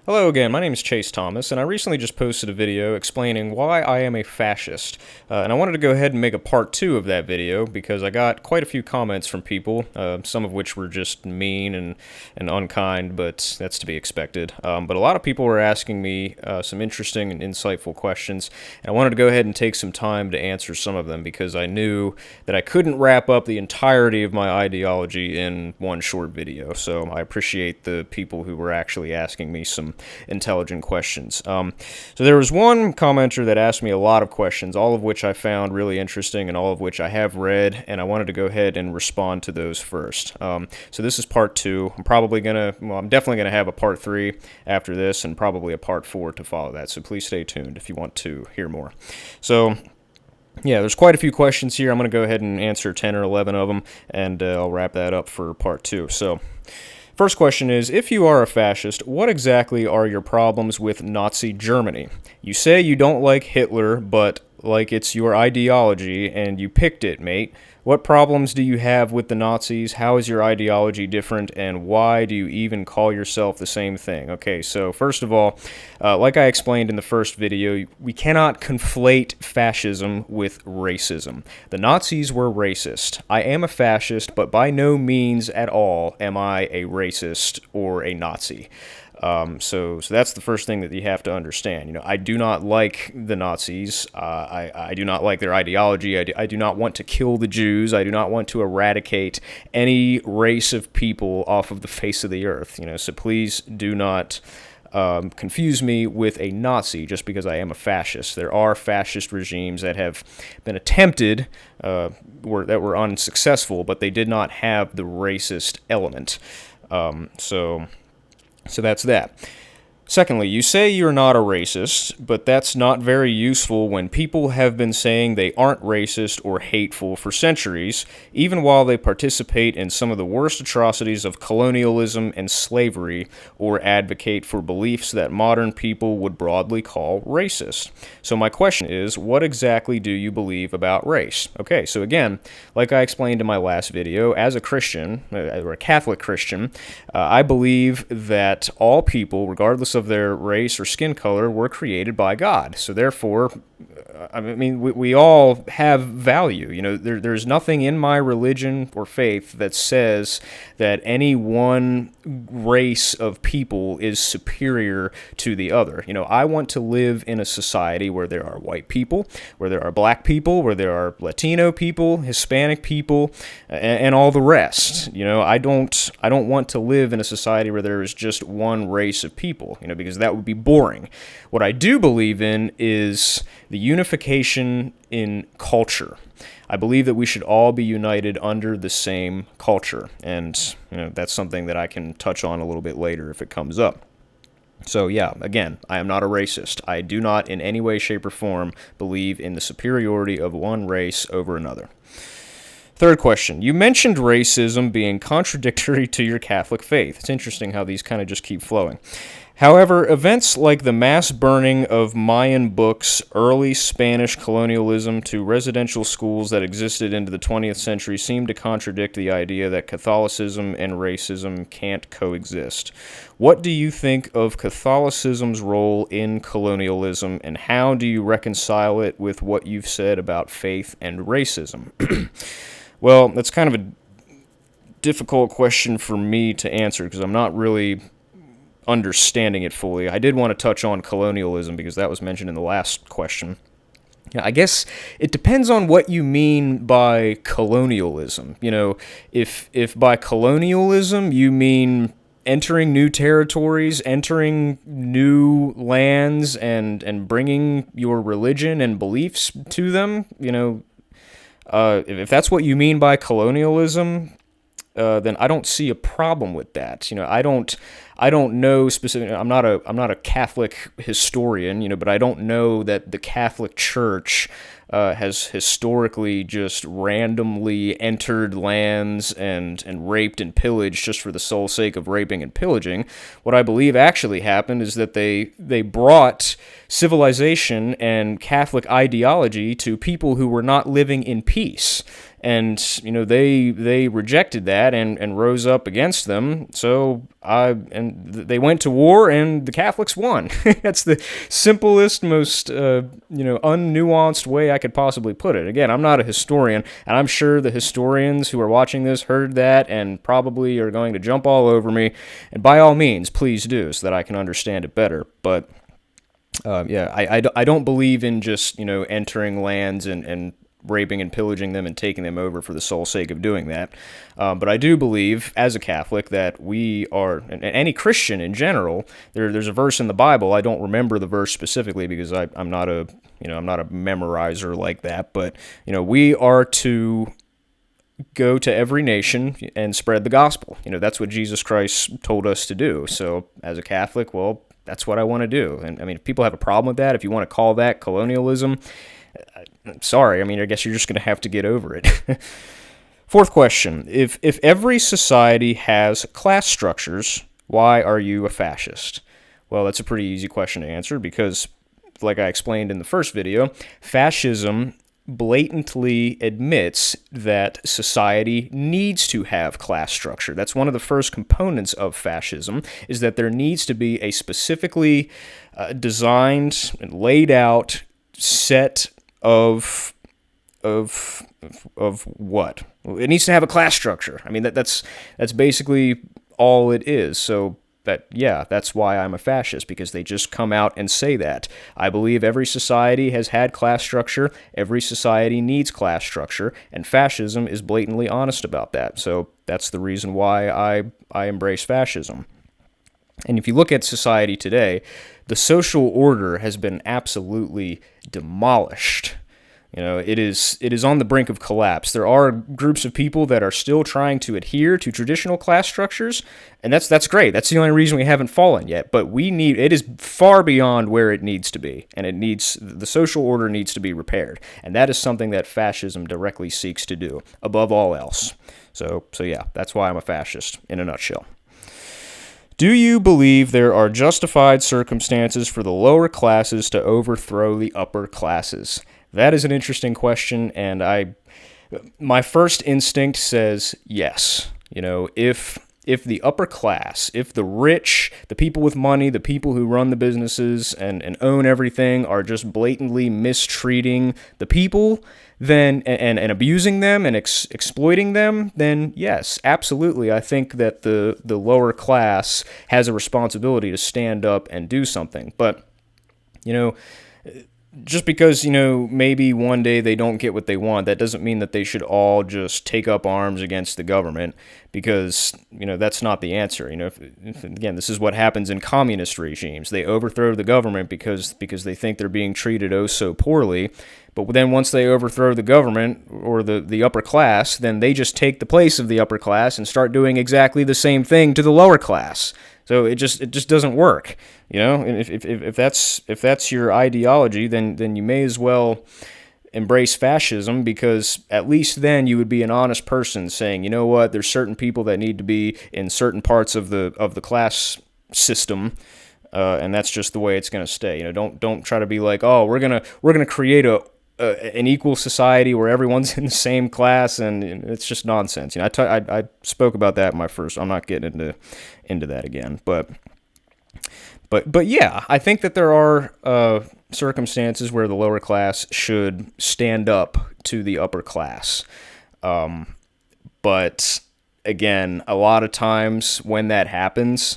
Hello again, my name is Chase Thomas, and I recently just posted a video explaining why I am a fascist. And I wanted to go ahead and make a part 2 of that video because I got quite a few comments from people, some of which were just mean and unkind, but that's to be expected. But a lot of people were asking me some interesting and insightful questions, and I wanted to go ahead and take some time to answer some of them because I knew that I couldn't wrap up the entirety of my ideology in one short video. So I appreciate the people who were actually asking me some intelligent questions. So there was one commenter that asked me a lot of questions, all of which I found really interesting and all of which I have read, and I wanted to go ahead and respond to those first. So this is part 2. I'm definitely gonna have a part 3 after this, and probably a part 4 to follow that. So please stay tuned if you want to hear more. So yeah, there's quite a few questions here. I'm going to go ahead and answer 10 or 11 of them, and I'll wrap that up for part 2. So, first question is, if you are a fascist, what exactly are your problems with Nazi Germany? You say you don't like Hitler, but like it's your ideology, and you picked it, mate. What problems do you have with the Nazis? How is your ideology different? And why do you even call yourself the same thing? Okay, so first of all, like I explained in the first video, we cannot conflate fascism with racism. The Nazis were racist. I am a fascist, but by no means at all am I a racist or a Nazi. So that's the first thing that you have to understand. You know, I do not like the Nazis. I do not like their ideology. I do not want to kill the Jews. I do not want to eradicate any race of people off of the face of the earth. You know, so please do not confuse me with a Nazi just because I am a fascist. There are fascist regimes that have been attempted that were unsuccessful, but they did not have the racist element. So that's that. Secondly, you say you're not a racist, but that's not very useful when people have been saying they aren't racist or hateful for centuries, even while they participate in some of the worst atrocities of colonialism and slavery, or advocate for beliefs that modern people would broadly call racist. So my question is, what exactly do you believe about race? Okay, so again, like I explained in my last video, as a Christian, or a Catholic Christian, I believe that all people, regardless of their race or skin color, were created by God. So therefore, I mean, we all have value. You know, there's nothing in my religion or faith that says that any one race of people is superior to the other. You know, I want to live in a society where there are white people, where there are black people, where there are Latino people, Hispanic people, and all the rest. You know, I don't want to live in a society where there is just one race of people, you know, because that would be boring. What I do believe in is the unification in culture. I believe that we should all be united under the same culture, and you know, that's something that I can touch on a little bit later if it comes up. So yeah, again, I am not a racist. I do not in any way, shape, or form believe in the superiority of one race over another. Third question. You mentioned racism being contradictory to your Catholic faith. It's interesting how these kind of just keep flowing. However, events like the mass burning of Mayan books, early Spanish colonialism to residential schools that existed into the 20th century seem to contradict the idea that Catholicism and racism can't coexist. What do you think of Catholicism's role in colonialism, and how do you reconcile it with what you've said about faith and racism? Well, that's kind of a difficult question for me to answer because I'm not really understanding it fully. I did want to touch on colonialism because that was mentioned in the last question. I guess it depends on what you mean by colonialism. You know, if by colonialism you mean entering new territories, entering new lands, and bringing your religion and beliefs to them, you know, if that's what you mean by colonialism, then I don't see a problem with that. You know, I don't know specifically. I'm not a Catholic historian, you know, but I don't know that the Catholic Church has historically just randomly entered lands and raped and pillaged just for the sole sake of raping and pillaging. What I believe actually happened is that they brought civilization and Catholic ideology to people who were not living in peace. and they rejected that and rose up against them. So they went to war, and the Catholics won. That's the simplest, most unnuanced way I could possibly put it. Again, I'm not a historian, and I'm sure the historians who are watching this heard that and probably are going to jump all over me. And by all means, please do, so that I can understand it better. But I don't believe in just entering lands and raping and pillaging them and taking them over for the sole sake of doing that. But I do believe, as a Catholic, that we are, and any Christian in general, there's a verse in the Bible. I don't remember the verse specifically because I'm not a memorizer like that. But we are to go to every nation and spread the gospel. That's what Jesus Christ told us to do. So as a Catholic, well, that's what I want to do. And I mean, if people have a problem with that, if you want to call that colonialism, sorry. I mean, I guess you're just going to have to get over it. Fourth question. If every society has class structures, why are you a fascist? Well, that's a pretty easy question to answer because, like I explained in the first video, fascism blatantly admits that society needs to have class structure. That's one of the first components of fascism, is that there needs to be a specifically designed and laid out set of what? It needs to have a class structure. I mean, that's basically all it is. So that's why I'm a fascist, because they just come out and say that. I believe every society has had class structure, every society needs class structure, and fascism is blatantly honest about that. So that's the reason why I embrace fascism. And if you look at society today, the social order has been absolutely demolished. It is on the brink of collapse. There are groups of people that are still trying to adhere to traditional class structures, and that's great. That's the only reason we haven't fallen yet. But it is far beyond where it needs to be, and the social order needs to be repaired. And that is something that fascism directly seeks to do, above all else. So yeah, that's why I'm a fascist, in a nutshell. Do you believe there are justified circumstances for the lower classes to overthrow the upper classes? That is an interesting question, and my first instinct says yes. If the upper class, if the rich, the people with money, the people who run the businesses and own everything are just blatantly mistreating the people, then and abusing them and exploiting them, then yes, absolutely. I think that the lower class has a responsibility to stand up and do something. But just because, maybe one day they don't get what they want, that doesn't mean that they should all just take up arms against the government, because, that's not the answer. Again, this is what happens in communist regimes. They overthrow the government because they think they're being treated oh so poorly. But then once they overthrow the government or the upper class, then they just take the place of the upper class and start doing exactly the same thing to the lower class. So it just doesn't work, And if that's your ideology, then you may as well embrace fascism, because at least then you would be an honest person saying, you know what, there's certain people that need to be in certain parts of the class system, and that's just the way it's going to stay. Don't try to be like, oh, we're gonna create an equal society where everyone's in the same class, and it's just nonsense. I spoke about that in my first. I'm not getting into that again, but yeah, I think that there are circumstances where the lower class should stand up to the upper class. But again, a lot of times when that happens,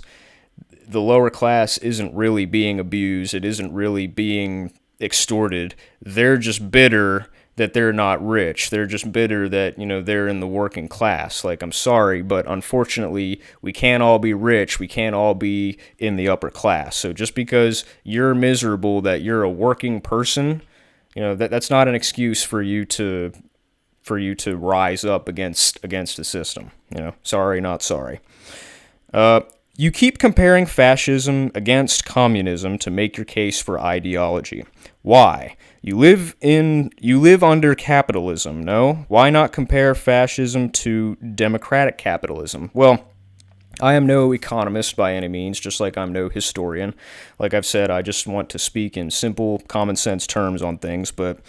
the lower class isn't really being abused. It isn't really being extorted. They're just bitter that they're not rich. They're just bitter that, they're in the working class. Like, I'm sorry, but unfortunately, we can't all be rich. We can't all be in the upper class. So just because you're miserable that you're a working person, that's not an excuse for you to rise up against the system. Sorry, not sorry. You keep comparing fascism against communism to make your case for ideology. Why? You live under capitalism, no? Why not compare fascism to democratic capitalism? Well, I am no economist by any means, just like I'm no historian. Like I've said, I just want to speak in simple, common sense terms on things. But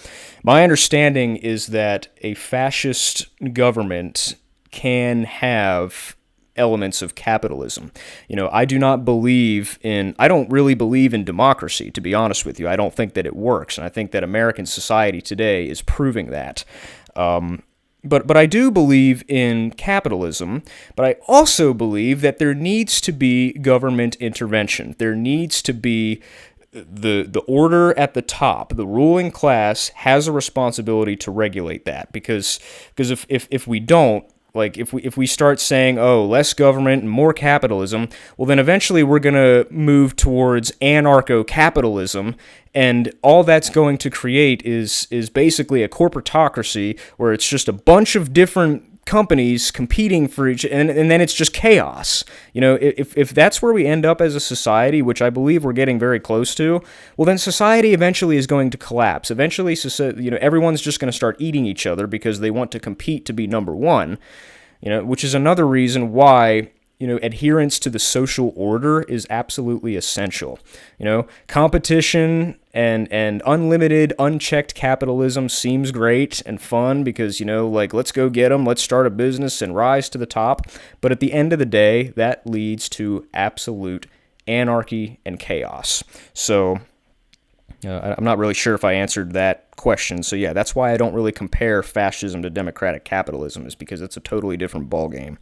my understanding is that a fascist government can have elements of capitalism. I don't really believe in democracy, to be honest with you. I don't think that it works. And I think that American society today is proving that. But I do believe in capitalism, but I also believe that there needs to be government intervention. There needs to be the order at the top. The ruling class has a responsibility to regulate that, because if we don't, like if we start saying, oh, less government and more capitalism, well, then eventually we're going to move towards anarcho-capitalism, and all that's going to create is basically a corporatocracy where it's just a bunch of different companies competing for each, and then it's just chaos. If that's where we end up as a society, which I believe we're getting very close to, well, then society eventually is going to collapse. Eventually, everyone's just going to start eating each other because they want to compete to be number one. Which is another reason why adherence to the social order is absolutely essential. Competition and unlimited, unchecked capitalism seems great and fun because, let's go get them, let's start a business and rise to the top. But at the end of the day, that leads to absolute anarchy and chaos. So I'm not really sure if I answered that question. So yeah, that's why I don't really compare fascism to democratic capitalism, is because it's a totally different ballgame.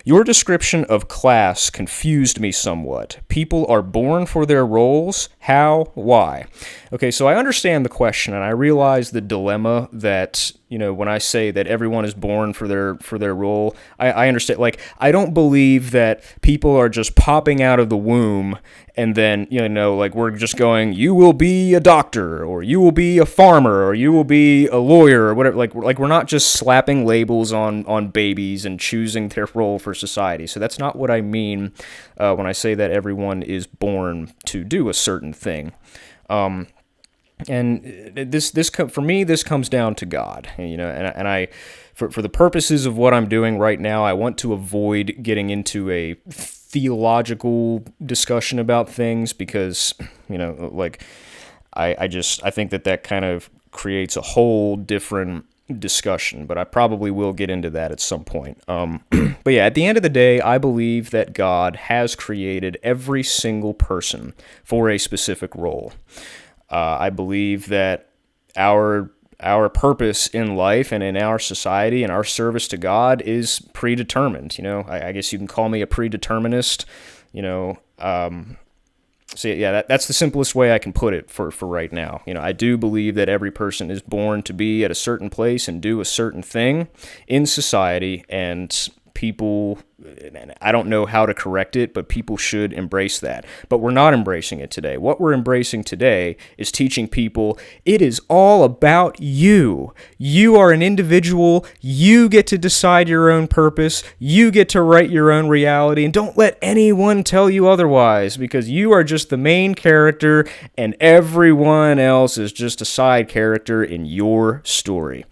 Your description of class confused me somewhat. People are born for their roles? How? Why? Okay, so I understand the question, and I realize the dilemma that, when I say that everyone is born for their role, I understand. Like, I don't believe that people are just popping out of the womb and then, we're just going, you will be a doctor, or you will be a farmer, or you will be a lawyer, or whatever. Like we're not just slapping labels on babies and choosing their role for society. So that's not what I mean when I say that everyone is born to do a certain thing. And this for me, this comes down to God, and I, for the purposes of what I'm doing right now, I want to avoid getting into a theological discussion about things because, I think that kind of creates a whole different discussion, but I probably will get into that at some point. But yeah, at the end of the day, I believe that God has created every single person for a specific role. I believe that our purpose in life and in our society and our service to God is predetermined. I guess you can call me a predeterminist. So yeah, that's the simplest way I can put it for right now. I do believe that every person is born to be at a certain place and do a certain thing in society, and people, I don't know how to correct it, but people should embrace that. But we're not embracing it today. What we're embracing today is teaching people it is all about you. You are an individual. You get to decide your own purpose. You get to write your own reality. And don't let anyone tell you otherwise, because you are just the main character and everyone else is just a side character in your story.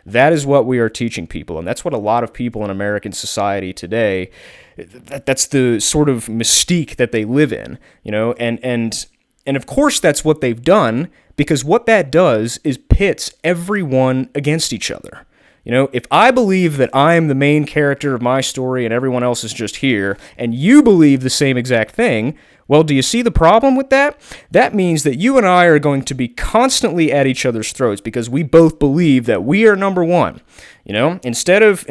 That is what we are teaching people, and that's what a lot of people in American society today, that's the sort of mystique that they live in, and of course that's what they've done, because what that does is pits everyone against each other. If I believe that I'm the main character of my story and everyone else is just here, and you believe the same exact thing, well, do you see the problem with that? That means that you and I are going to be constantly at each other's throats because we both believe that we are number one. Instead of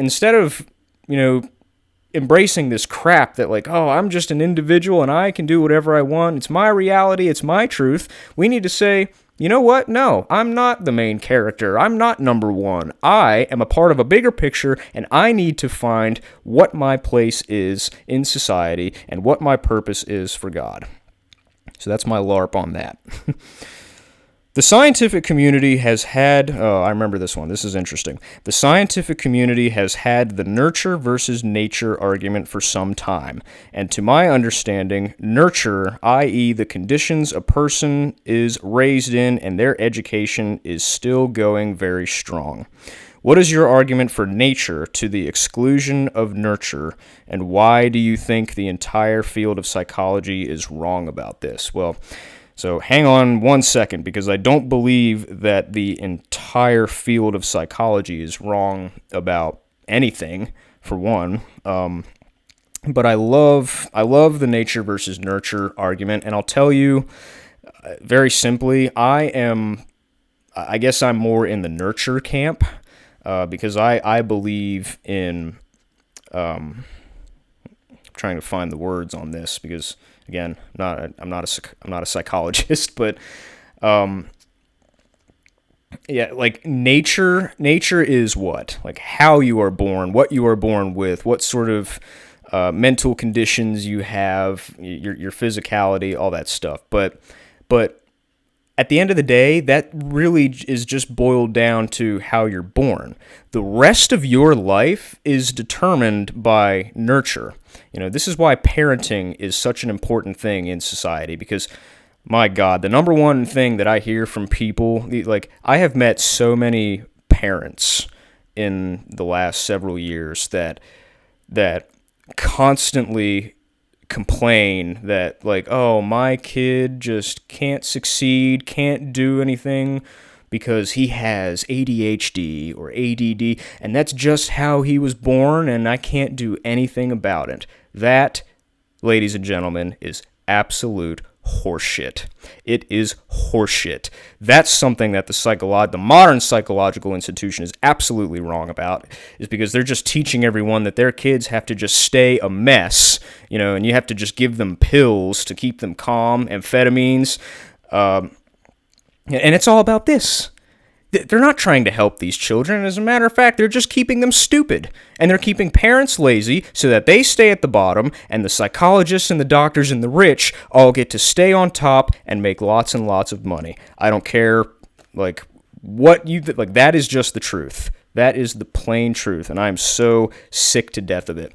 embracing this crap that I'm just an individual and I can do whatever I want. It's my reality. It's my truth. We need to say, you know what? No, I'm not the main character. I'm not number one. I am a part of a bigger picture, and I need to find what my place is in society and what my purpose is for God. So that's my LARP on that. The scientific community has had, I remember this one, this is interesting. The scientific community has had the nurture versus nature argument for some time, and to my understanding, nurture, i.e. the conditions a person is raised in and their education, is still going very strong. What is your argument for nature to the exclusion of nurture, and why do you think the entire field of psychology is wrong about this? Well, so hang on one second, because I don't believe that the entire field of psychology is wrong about anything, for one. But I love the nature versus nurture argument, and I'll tell you very simply, I guess I'm more in the nurture camp, because I believe in, trying to find the words on this, because again, I'm not a psychologist, but yeah, like nature is what? Like how you are born, what you are born with, what sort of mental conditions you have, your physicality, all that stuff. But at the end of the day, that really is just boiled down to how you're born. The rest of your life is determined by nurture. This is why parenting is such an important thing in society, because my God, the number one thing that I hear from people, like I have met so many parents in the last several years that constantly complain that, like, oh, my kid just can't succeed, can't do anything because he has ADHD or ADD, and that's just how he was born, and I can't do anything about it. That, ladies and gentlemen, is absolute horseshit. It is horseshit. That's something that the modern psychological institution is absolutely wrong about, is because they're just teaching everyone that their kids have to just stay a mess, and you have to just give them pills to keep them calm, amphetamines, and it's all about this. They're not trying to help these children. As a matter of fact, they're just keeping them stupid. And they're keeping parents lazy so that they stay at the bottom, and the psychologists and the doctors and the rich all get to stay on top and make lots and lots of money. I don't care, like, that is just the truth. That is the plain truth, and I'm so sick to death of it.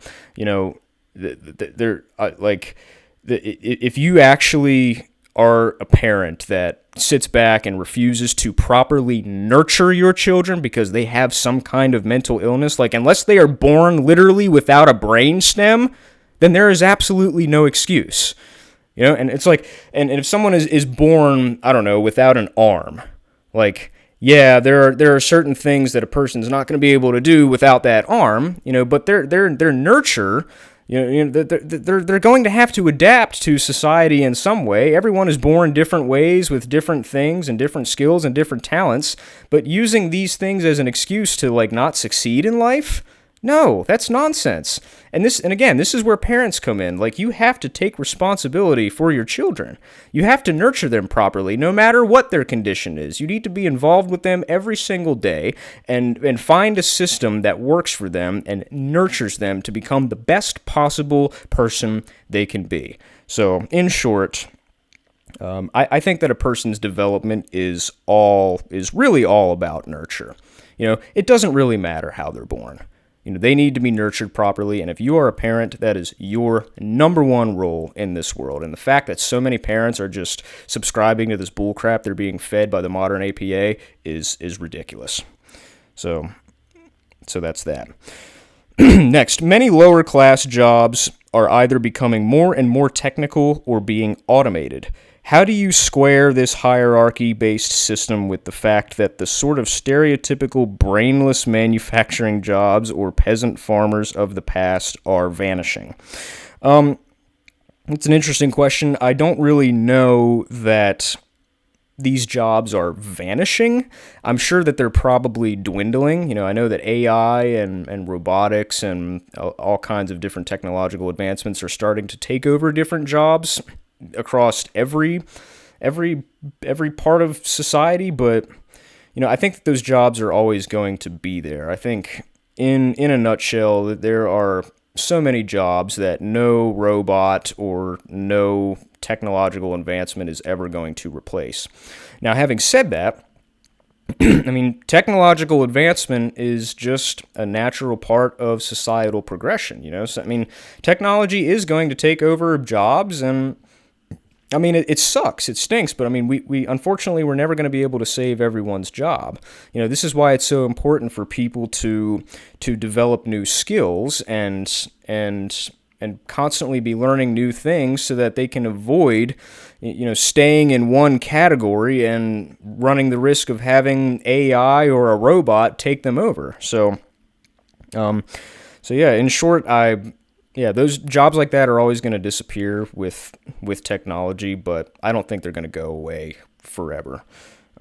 If you actually are a parent that sits back and refuses to properly nurture your children because they have some kind of mental illness, like unless they are born literally without a brain stem, then there is absolutely no excuse. And it's like, and if someone is born, I don't know, without an arm, like, yeah, there are certain things that a person's not going to be able to do without that arm, but their nurture, they're going to have to adapt to society in some way. Everyone is born different ways with different things and different skills and different talents, but using these things as an excuse to like not succeed in life, no, that's nonsense. And again, this is where parents come in. Like, you have to take responsibility for your children. You have to nurture them properly, no matter what their condition is. You need to be involved with them every single day and find a system that works for them and nurtures them to become the best possible person they can be. So, in short, I think that a person's development is really all about nurture. It doesn't really matter how they're born. They need to be nurtured properly, and if you are a parent, that is your number one role in this world. And the fact that so many parents are just subscribing to this bullcrap they're being fed by the modern APA is ridiculous. So that's that. Next, many lower-class jobs are either becoming more and more technical or being automated. How do you square this hierarchy-based system with the fact that the sort of stereotypical brainless manufacturing jobs or peasant farmers of the past are vanishing? It's an interesting question. I don't really know that these jobs are vanishing. I'm sure that they're probably dwindling. I know that AI and robotics and all kinds of different technological advancements are starting to take over different jobs across every part of society, but I think that those jobs are always going to be there. I think in a nutshell that there are so many jobs that no robot or no technological advancement is ever going to replace. Now, having said that, I mean, technological advancement is just a natural part of societal progression, So, I mean, technology is going to take over jobs, and I mean, it sucks. It stinks. But I mean, we unfortunately, we're never going to be able to save everyone's job. This is why it's so important for people to develop new skills and constantly be learning new things so that they can avoid, staying in one category and running the risk of having AI or a robot take them over. So yeah, in short, those jobs like that are always going to disappear with technology, but I don't think they're going to go away forever.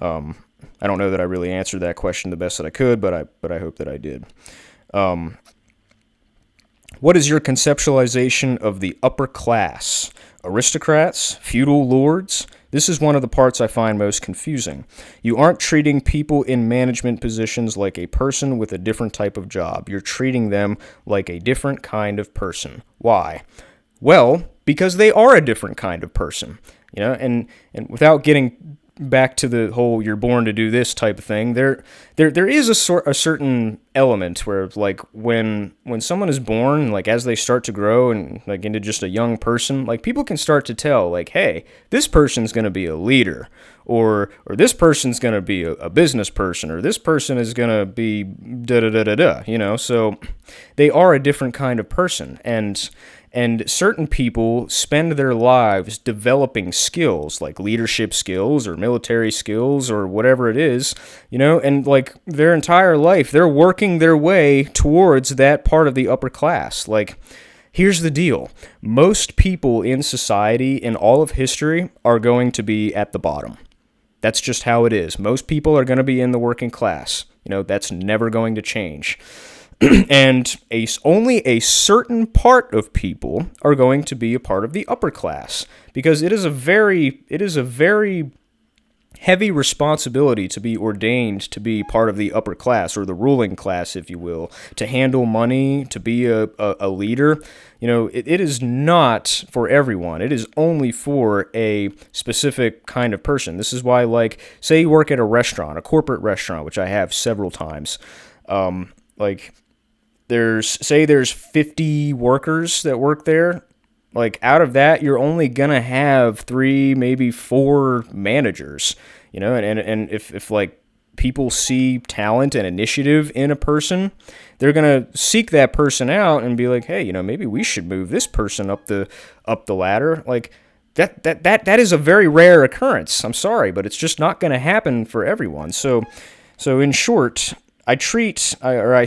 I don't know that I really answered that question the best that I could, but I hope that I did. What is your conceptualization of the upper class? Aristocrats? Feudal lords? This is one of the parts I find most confusing. You aren't treating people in management positions like a person with a different type of job. You're treating them like a different kind of person. Why? Well, because they are a different kind of person. And without getting back to the whole "you're born to do this" type of thing, there is a certain element where, like, when someone is born, like, as they start to grow and like into just a young person, like, people can start to tell, like, hey, this person's going to be a leader, or this person's going to be a business person, or this person is going to be da da da da da. So they are a different kind of person, and certain people spend their lives developing skills, like leadership skills or military skills or whatever it is, and like their entire life, they're working their way towards that part of the upper class. Like, here's the deal. Most people in society in all of history are going to be at the bottom. That's just how it is. Most people are going to be in the working class. That's never going to change. And only a certain part of people are going to be a part of the upper class, because it is a very heavy responsibility to be ordained to be part of the upper class, or the ruling class, if you will, to handle money, to be a leader. It is not for everyone. It is only for a specific kind of person. This is why, like, say you work at a restaurant, a corporate restaurant, which I have several times. There's 50 workers that work there. Like, out of that, you're only gonna have 3, maybe 4 managers. And if like people see talent and initiative in a person, they're gonna seek that person out and be like, hey, maybe we should move this person up the ladder. Like, that is a very rare occurrence. I'm sorry, but it's just not gonna happen for everyone. So in short, I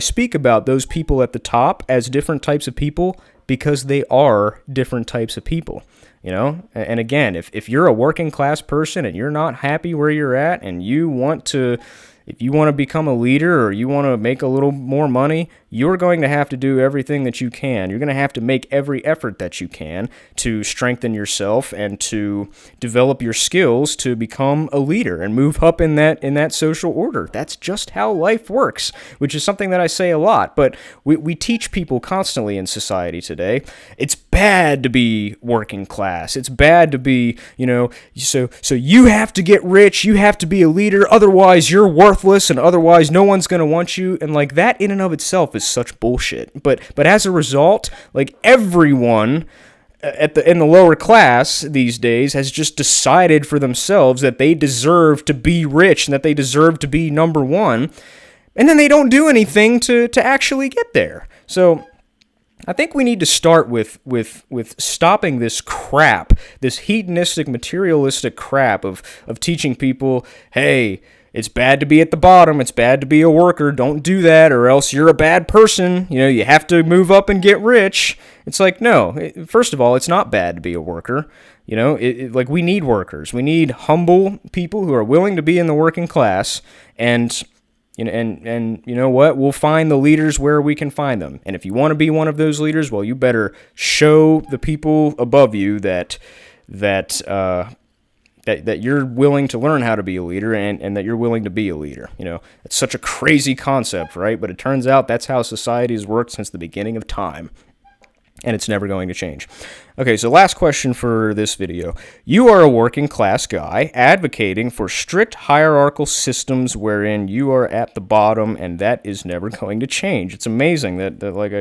speak about those people at the top as different types of people because they are different types of people, And again, if you're a working class person and you're not happy where you're at, and if you want to become a leader, or you want to make a little more money, you're going to have to do everything that you can. You're going to have to make every effort that you can to strengthen yourself and to develop your skills to become a leader and move up in that social order. That's just how life works, which is something that I say a lot, but we teach people constantly in society today. It's bad to be working class. It's bad to be, so you have to get rich, you have to be a leader, otherwise you're worthless, and otherwise no one's going to want you. And like, that in and of itself is such bullshit. But as a result, like, everyone in the lower class these days has just decided for themselves that they deserve to be rich and that they deserve to be number one, and then they don't do anything to actually get there. So I think we need to start with stopping this crap, this hedonistic, materialistic crap of teaching people, hey, it's bad to be at the bottom, it's bad to be a worker, don't do that, or else you're a bad person, you have to move up and get rich. It's like, no, first of all, it's not bad to be a worker. Like, we need workers. We need humble people who are willing to be in the working class, and you know what? We'll find the leaders where we can find them. And if you want to be one of those leaders, well, you better show the people above you that you're willing to learn how to be a leader, and that you're willing to be a leader. It's such a crazy concept, right? But it turns out that's how society has worked since the beginning of time. And it's never going to change. Okay, so last question for this video. You are a working class guy advocating for strict hierarchical systems wherein you are at the bottom, and that is never going to change. It's amazing that like,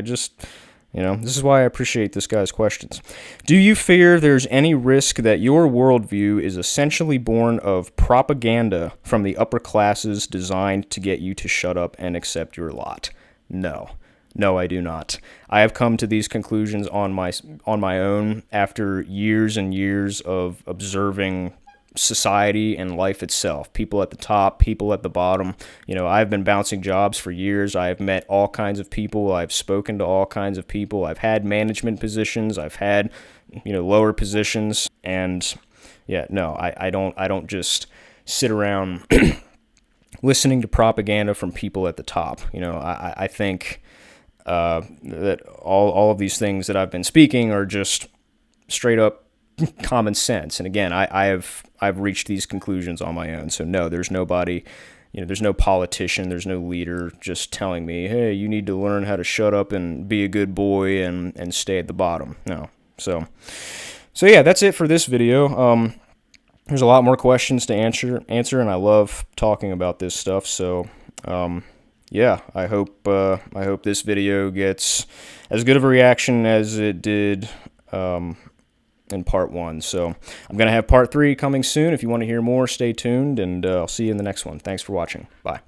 You know, this is why I appreciate this guy's questions. Do you fear there's any risk that your worldview is essentially born of propaganda from the upper classes designed to get you to shut up and accept your lot? No. No, I do not. I have come to these conclusions on my own after years and years of observing society and life itself. People at the top, people at the bottom. You know, I've been bouncing jobs for years. I've met all kinds of people. I've spoken to all kinds of people. I've had management positions. I've had, lower positions. And yeah, no, I don't just sit around listening to propaganda from people at the top. I think that all of these things that I've been speaking are just straight up common sense. And again, I've reached these conclusions on my own. So no, there's nobody, there's no politician, there's no leader just telling me, hey, you need to learn how to shut up and be a good boy and stay at the bottom. No. So yeah, that's it for this video. There's a lot more questions to answer, and I love talking about this stuff. So, yeah, I hope this video gets as good of a reaction as it did in part 1. So I'm going to have part 3 coming soon. If you want to hear more, stay tuned, and I'll see you in the next one. Thanks for watching. Bye.